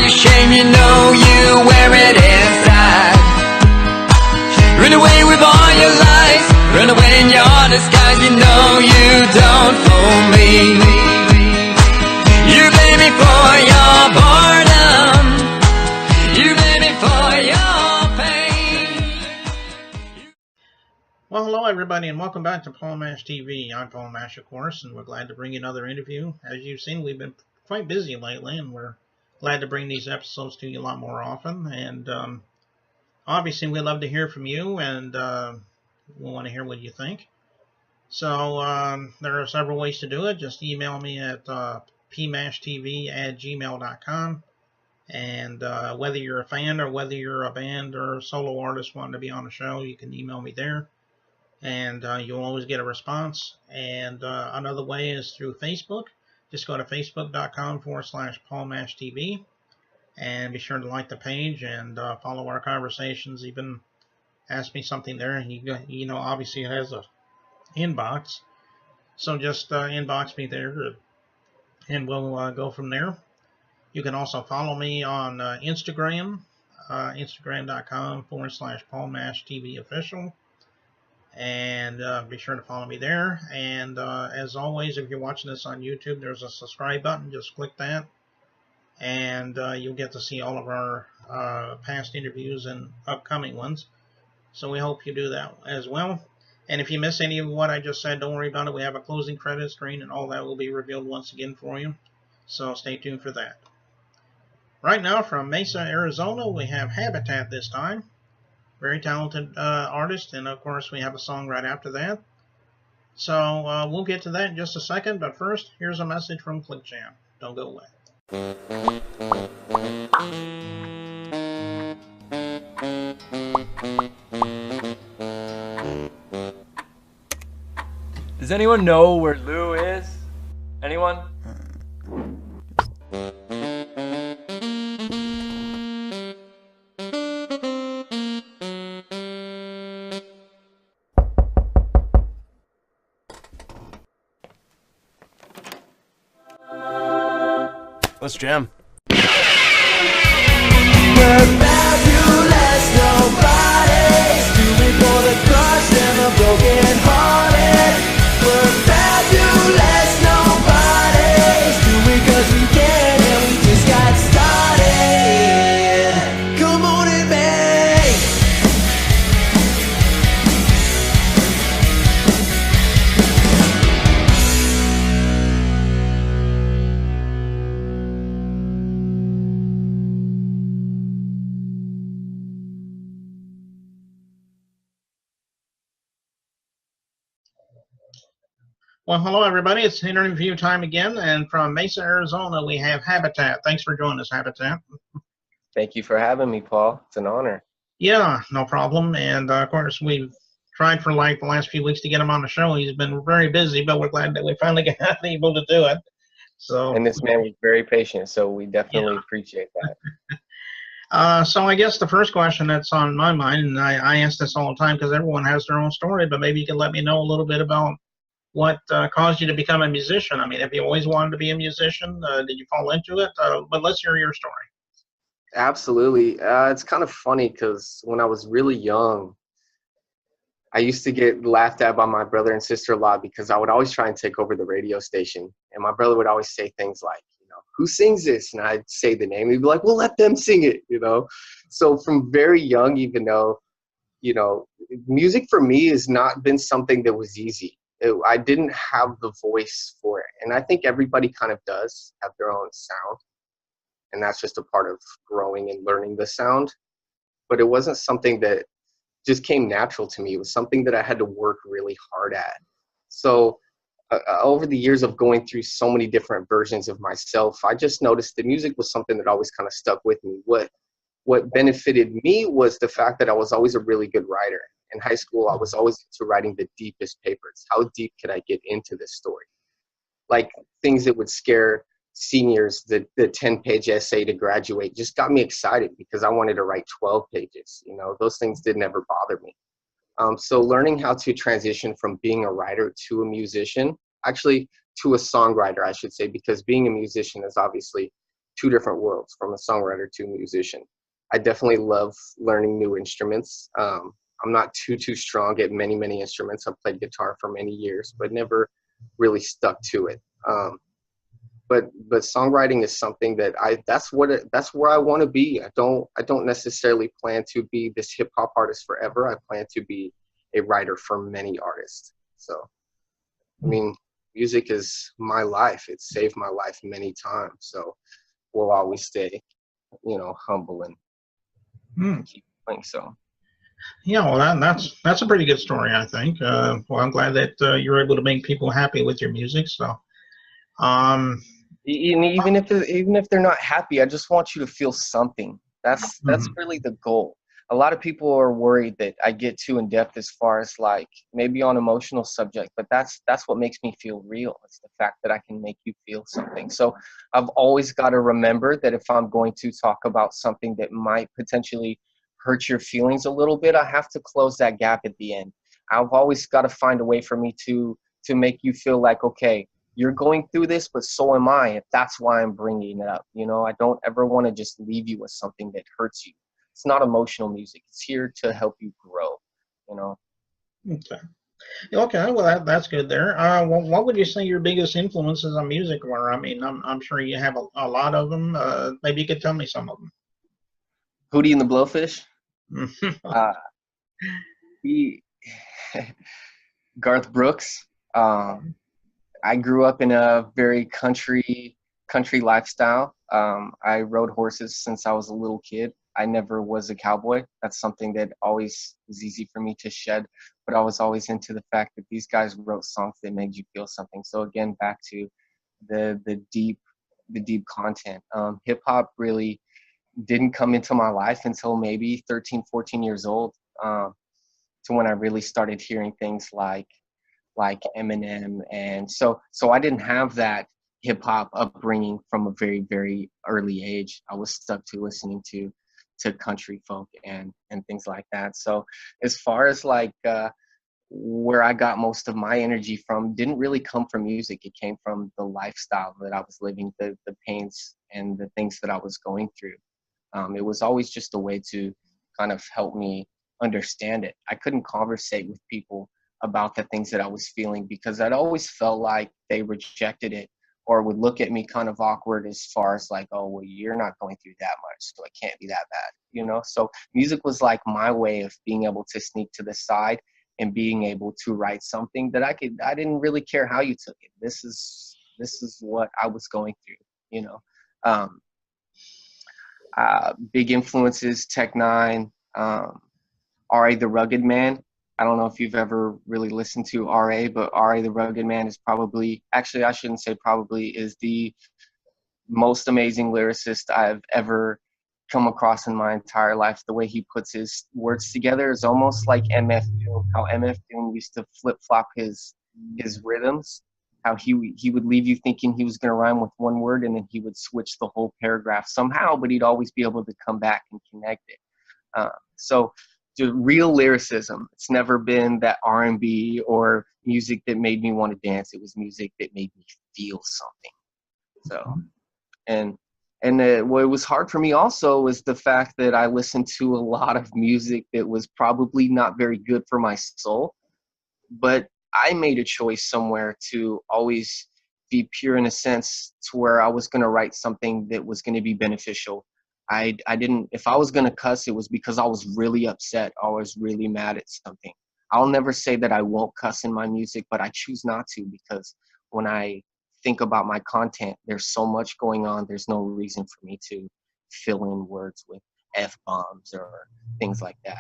your shame, you know you wear it inside. Run away with all your lies, run away in your disguise, you know you don't fool me. You blame me for your boredom, you blame me for your pain. Well, hello everybody, and welcome back to Paul Mash TV. I'm Paul Mash, of course, and we're glad to bring you another interview. As you've seen, we've been quite busy lately, and we're glad to bring these episodes to you a lot more often. And obviously, we'd love to hear from you, and we want to hear what you think. So there are several ways to do it. Just email me at pmashtv@gmail.com. And whether you're a fan or whether you're a band or a solo artist wanting to be on the show, you can email me there. And you'll always get a response. And another way is through Facebook. Just go to facebook.com/PaulMashTV and be sure to like the page and follow our conversations. Even ask me something there. You know, obviously it has a inbox, so just inbox me there, and we'll go from there. You can also follow me on Instagram, instagram.com/PaulMashTVOfficial. And be sure to follow me there. And as always, if you're watching this on YouTube, there's a subscribe button. Just click that, and you'll get to see all of our past interviews and upcoming ones. So we hope you do that as well. And if you miss any of what I just said, don't worry about it. We have a closing credit screen, and all that will be revealed once again for you. So stay tuned for that. Right now, from Mesa, Arizona, we have Habitat this time. Very talented artist, and of course we have a song right after that. So we'll get to that in just a second, but first, here's a message from ClickJam. Don't go away. Does anyone know where Lou is? Anyone? Let's jam. We're fabulous, nobody's doing for the crushed and the broken hearted. We're fabulous, nobody's doing 'cause we can, and we just got started. Come on and bang. Well, hello everybody. It's interview time again, and from Mesa, Arizona, we have Habitat. Thanks for joining us, Habitat. Thank you for having me, Paul. It's an honor. Yeah, no problem. And of course, we've tried for like the last few weeks to get him on the show. He's been very busy, but we're glad that we finally got able to do it. So, And this man was very patient, so we definitely appreciate that. So I guess the first question that's on my mind, and I ask this all the time because everyone has their own story, but maybe you can let me know a little bit about what caused you to become a musician. I mean, have you always wanted to be a musician? Did you fall into it? But let's hear your story. Absolutely. It's kind of funny because when I was really young, I used to get laughed at by my brother and sister a lot because I would always try and take over the radio station. And my brother would always say things like, you know, who sings this? And I'd say the name. He'd be like, well, let them sing it, you know. So from very young, even though, you know, music for me has not been something that was easy. I didn't have the voice for it. And I think everybody kind of does have their own sound. And that's just a part of growing and learning the sound. But it wasn't something that just came natural to me. It was something that I had to work really hard at. So over the years of going through so many different versions of myself, I just noticed that music was something that always kind of stuck with me. What benefited me was the fact that I was always a really good writer. In high school, I was always into writing the deepest papers. How deep could I get into this story? Like things that would scare seniors, the 10-page essay to graduate just got me excited because I wanted to write 12 pages. You know, those things didn't ever bother me. So learning how to transition from being a writer to a musician, actually to a songwriter, I should say, because being a musician is obviously two different worlds, from a songwriter to a musician. I definitely love learning new instruments. I'm not too strong at many instruments. I've played guitar for many years, but never really stuck to it. But songwriting is something that that's where I want to be. I don't necessarily plan to be this hip hop artist forever. I plan to be a writer for many artists. So, I mean, music is my life. It saved my life many times. So we'll always stay, humble and Hmm. keep playing. So. Yeah, well, that's a pretty good story, I think. Well, I'm glad that you're able to make people happy with your music. So, um, And even if they're not happy, I just want you to feel something. That's mhm. really the goal. A lot of people are worried that I get too in depth as far as like maybe on emotional subject, but that's what makes me feel real. It's the fact that I can make you feel something. So I've always got to remember that if I'm going to talk about something that might potentially hurt your feelings a little bit, I have to close that gap at the end. I've always got to find a way for me to make you feel like, okay, you're going through this, but so am I. That's why I'm bringing it up. I don't ever want to just leave you with something that hurts you. It's not emotional music. It's here to help you grow, you know. Okay. Okay, well that's good there. What would you say your biggest influences on music were? I mean, I'm sure you have a lot of them. Maybe you could tell me some of Hootie and the Blowfish. them. Uh, he, Garth Brooks. I grew up in a very country lifestyle. I rode horses since I was a little kid. I never was a cowboy. That's something that always was easy for me to shed, but I was always into the fact that these guys wrote songs that made you feel something. So again, back to the deep content. Hip hop really didn't come into my life until maybe 13, 14 years old, to when I really started hearing things like Eminem, and so I didn't have that hip hop upbringing from a very early age. I was stuck to listening to country folk and things like that. So as far as like where I got most of my energy from didn't really come from music. It came from the lifestyle that I was living, the pains and the things that I was going through. It was always just a way to kind of help me understand it. I couldn't conversate with people about the things that I was feeling because I'd always felt like they rejected it or would look at me kind of awkward as far as like, oh, well, you're not going through that much, so it can't be that bad. So music was like my way of being able to sneak to the side and being able to write something that I didn't really care how you took it. This is what I was going through. Um, Big influences, Tech Nine, R.A. the Rugged Man. I don't know if you've ever really listened to R.A., but R.A. the Rugged Man is probably, actually, I shouldn't say probably, is the most amazing lyricist I've ever come across in my entire life. The way he puts his words together is almost like MF Doom, how MF Doom used to flip flop his rhythms, how he would leave you thinking he was going to rhyme with one word and then he would switch the whole paragraph somehow, but he'd always be able to come back and connect it. So the real lyricism, it's never been that R&B or music that made me want to dance. It was music that made me feel something. So, and what was hard for me also was the fact that I listened to a lot of music that was probably not very good for my soul, but I made a choice somewhere to always be pure in a sense to where I was going to write something that was going to be beneficial. I didn't, if I was going to cuss, it was because I was really upset. I was really mad at something. I'll never say that I won't cuss in my music, but I choose not to because when I think about my content, there's so much going on. There's no reason for me to fill in words with F-bombs or things like that.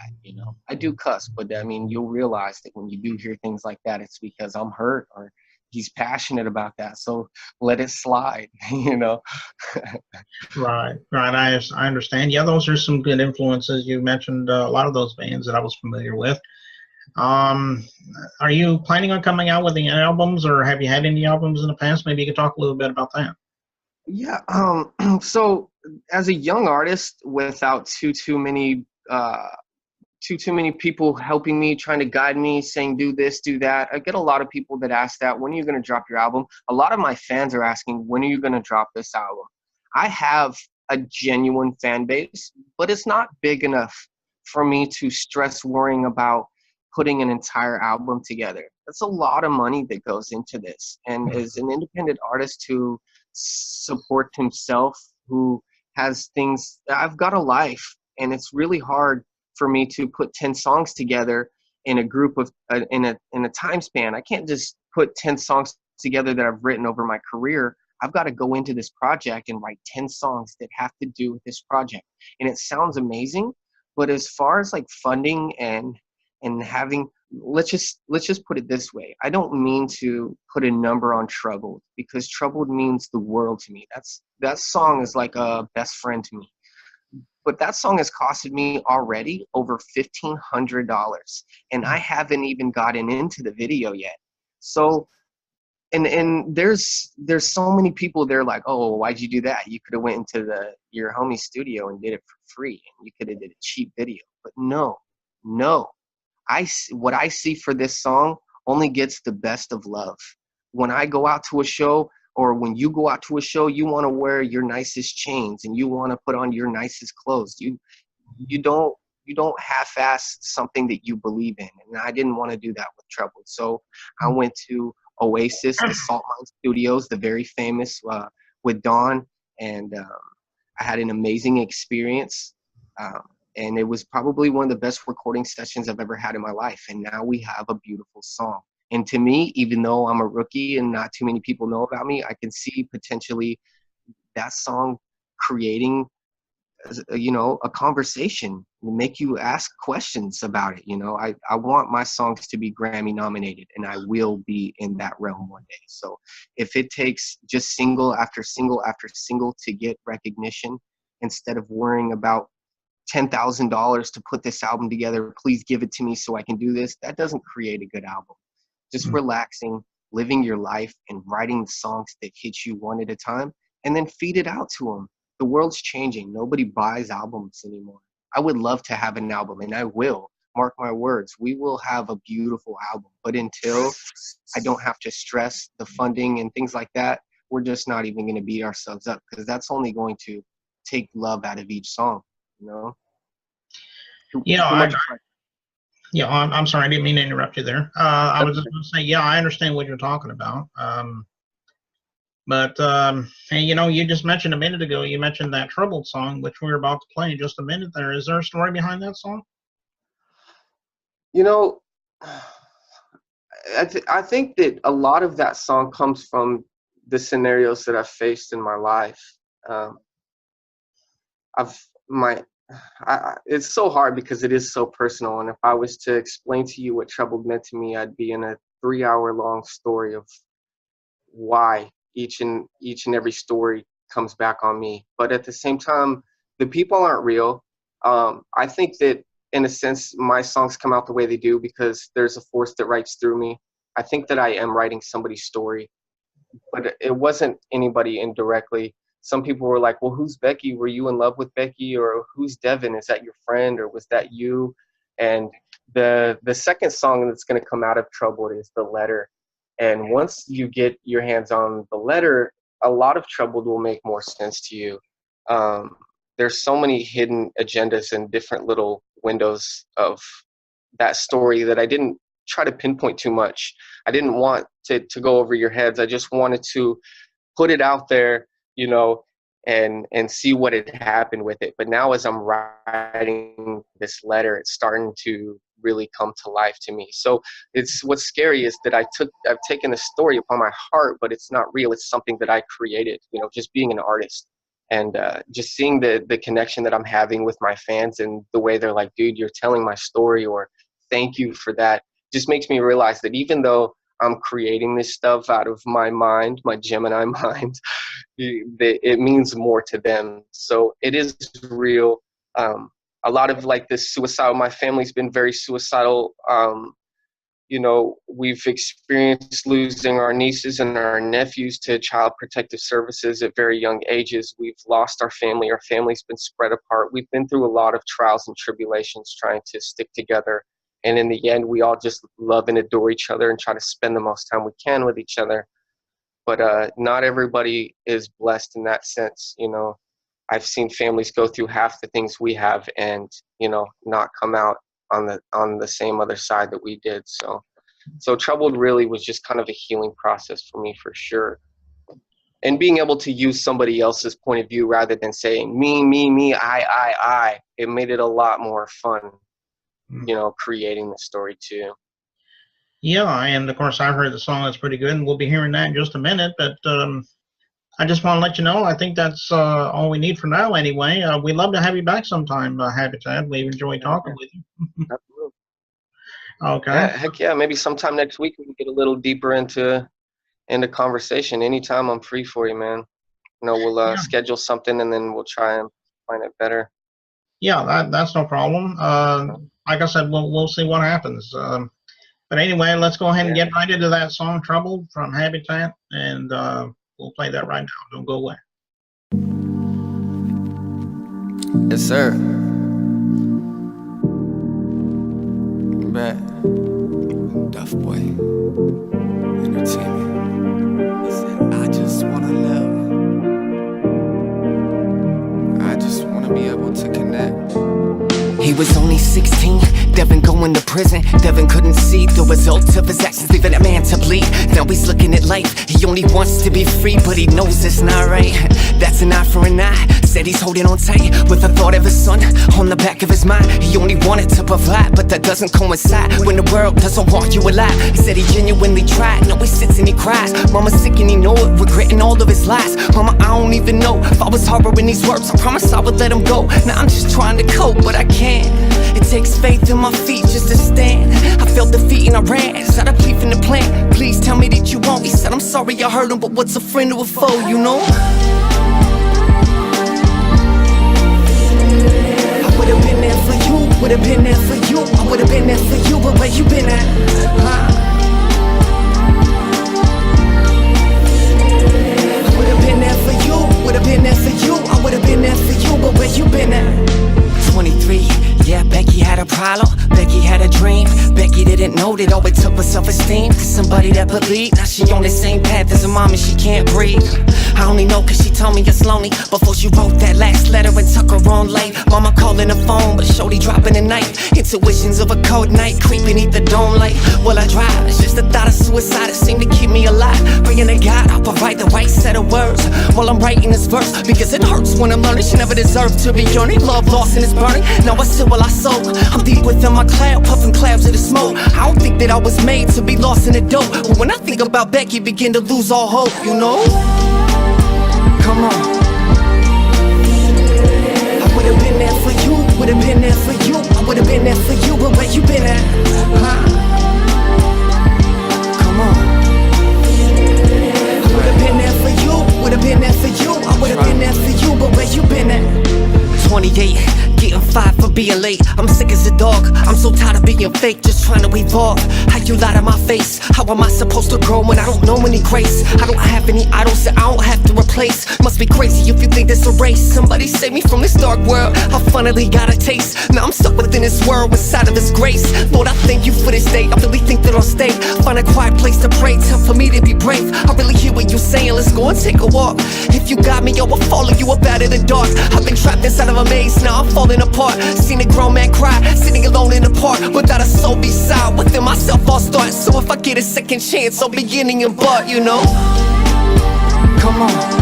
I do cuss, but I mean, you'll realize that when you do hear things like that, it's because I'm hurt or he's passionate about that. So let it slide, Right, right. I understand. Yeah, those are some good influences. You mentioned a lot of those bands that I was familiar with. Um, are you planning on coming out with any albums, or have you had any albums in the past? Maybe you could talk a little bit about that. Yeah. So as a young artist, without too many people helping me, trying to guide me, saying do this, do that, I get a lot of people that ask that, when are you going to drop your album? A lot of my fans are asking, when are you going to drop this album? I have a genuine fan base, but it's not big enough for me to stress worrying about putting an entire album together. That's a lot of money that goes into this. And as an independent artist who supports himself, who has things, I've got a life, and it's really hard for me to put 10 songs together in a group of in a time span. I can't just put 10 songs together that I've written over my career. I've got to go into this project and write 10 songs that have to do with this project. And it sounds amazing, but as far as like funding and having, let's just put it this way. I don't mean to put a number on Troubled, because Troubled means the world to me. That song is like a best friend to me. But that song has costed me already over $1,500, and I haven't even gotten into the video yet. So, and there's so many people, they're like, oh, why'd you do that? You could have went into your homie's studio and did it for free, and you could have did a cheap video. But no, what I see for this song only gets the best of love. When I go out to a show, or when you go out to a show, you want to wear your nicest chains and you want to put on your nicest clothes. You don't half-ass something that you believe in. And I didn't want to do that with Trouble. So I went to Oasis, the Salt Mine Studios, the very famous, with Dawn, and I had an amazing experience. And it was probably one of the best recording sessions I've ever had in my life. And now we have a beautiful song. And to me, even though I'm a rookie and not too many people know about me, I can see potentially that song creating, a conversation, make you ask questions about it. I want my songs to be Grammy nominated, and I will be in that realm one day. So if it takes just single after single after single to get recognition, instead of worrying about $10,000 to put this album together, please give it to me so I can do this, that doesn't create a good album. Just relaxing, living your life, and writing songs that hit you one at a time, and then feed it out to them. The world's changing. Nobody buys albums anymore. I would love to have an album, and I will. Mark my words, we will have a beautiful album. But until I don't have to stress the funding and things like that, we're just not even going to beat ourselves up, because that's only going to take love out of each song, Yeah, I'm sorry, I didn't mean to interrupt you there. I was just going to say, yeah, I understand what you're talking about. But hey, you just mentioned a minute ago, you mentioned that Troubled song, which we were about to play in just a minute there. Is there a story behind that song? I think that a lot of that song comes from the scenarios that I've faced in my life. It's so hard because it is so personal. And if I was to explain to you what Troubled meant to me, I'd be in a 3-hour long story of why each and every story comes back on me. But at the same time, the people aren't real. I think that in a sense, my songs come out the way they do because there's a force that writes through me. I think that I am writing somebody's story, but it wasn't anybody indirectly. Some people were like, well, who's Becky? Were you in love with Becky? Or who's Devin? Is that your friend? Or was that you? And the second song that's going to come out of Troubled is The Letter. And once you get your hands on The Letter, a lot of Troubled will make more sense to you. There's so many hidden agendas and different little windows of that story that I didn't try to pinpoint too much. I didn't want to go over your heads. I just wanted to put it out there, and see what had happened with it. But now as I'm writing this letter, it's starting to really come to life to me. So what's scary is that I've taken a story upon my heart, but it's not real. It's something that I created, just being an artist. And just seeing the connection that I'm having with my fans and the way they're like, dude, you're telling my story, or thank you for that, just makes me realize that even though I'm creating this stuff out of my mind, my Gemini mind, it means more to them. So it is real. A lot of like this suicidal, my family's been very suicidal. We've experienced losing our nieces and our nephews to Child Protective Services at very young ages. We've lost our family. Our family's been spread apart. We've been through a lot of trials and tribulations trying to stick together. And in the end, we all just love and adore each other and try to spend the most time we can with each other. but not everybody is blessed in that sense. You know, I've seen families go through half the things we have and, you know, not come out on the same other side that we did. So Troubled really was just kind of a healing process for me, for sure. And being able to use somebody else's point of view rather than saying me, I, it made it a lot more fun, you know, creating the story too. Yeah, and of course I've heard the song. That's pretty good, and we'll be hearing that in just a minute. But I just want to let you know, I think that's all we need for now anyway. We'd love to have you back sometime, Habitat. We enjoy talking with you. Absolutely. Okay. Yeah, heck yeah. Maybe sometime next week we can get a little deeper into conversation. Anytime I'm free for you, man. You know, we'll schedule something and then we'll try and find it better. Yeah, that's no problem. Like I said, we'll see what happens. But anyway, let's go ahead and get right into that song, Trouble, from Habitat, and we'll play that right now. Don't go away. Yes, sir. Back. Duff Boy. Entertainment. He said, I just wanna live. I just wanna be able to connect. He was only 16, Devin going to prison. Devin couldn't see the results of his actions, leaving a man to bleed. Now he's looking at life, he only wants to be free, but he knows it's not right. That's an eye for an eye, said he's holding on tight with the thought of his son on the back of his mind. He only wanted to provide, but that doesn't coincide when the world doesn't want you alive. He said he genuinely tried, now he sits and he cries. Mama's sick and he know it, regretting all of his lies. Mama, I don't even know if I was harboring these words. I promise I would let him go. Now I'm just trying to cope, but I can't. It takes faith in my feet just to stand. I felt defeat and I ran, started pleading the plan. Please tell me that you won't. He said, I'm sorry I hurt him, but what's a friend or a foe, you know? I would've been there for you, would've been there for you. I would've been there for you, but where you been at? I would've been there for you, would've been there for you. I would've been there for you, but where you been at? 23, yeah, Becky had a problem, Becky had a dream. Becky didn't know that all it took was self-esteem. Cause somebody that believed, now she on the same path as her mom and she can't breathe. I only know cause she told me it's lonely before she wrote that last letter and took her on late. Mama calling the phone, but shorty dropping the night. Intuitions of a cold night, creeping beneath the dome light. Well, I drive, it's just the thought of suicide that seemed to keep me alive. Praying to God, I'll provide the right set of words while I'm writing this verse, because it hurts when I'm learning she never deserved to be yearning. Love lost and it's burning, now I sit while I soak. I'm deep within my cloud, puffing clouds of the smoke. I don't think that I was made to be lost in the dope, but when I think about Becky, begin to lose all hope, you know? Come on. I would've been there for you, would've been there for you. I would've been there for you, but where you been at? Come on. I would've been there for you, would've been there for you. I would've been there for you, but where you been at? 28, getting fired for being late. I'm sick as a dog, I'm so tired of being fake, just trying to evolve. How you lie to my face? How am I supposed to grow when I don't know any grace? I don't have any idols that I don't have to replace. Must be crazy if you think this a race. Somebody save me from this dark world, I finally got a taste. Now I'm stuck within this world, inside of His grace. Lord, I thank you for this day, I really think that I'll stay. Find a quiet place to pray, time for me to be brave. I really hear what you're saying, let's go and take a walk. If you got me, I will follow you up out of the dark. I've been trapped inside of a maze, now I'm falling apart. Seen a grown man cry, sitting alone in the park, without a soul beside. Within myself I'll start, so if I get a second chance I'll be beginning and part, you know? Come on.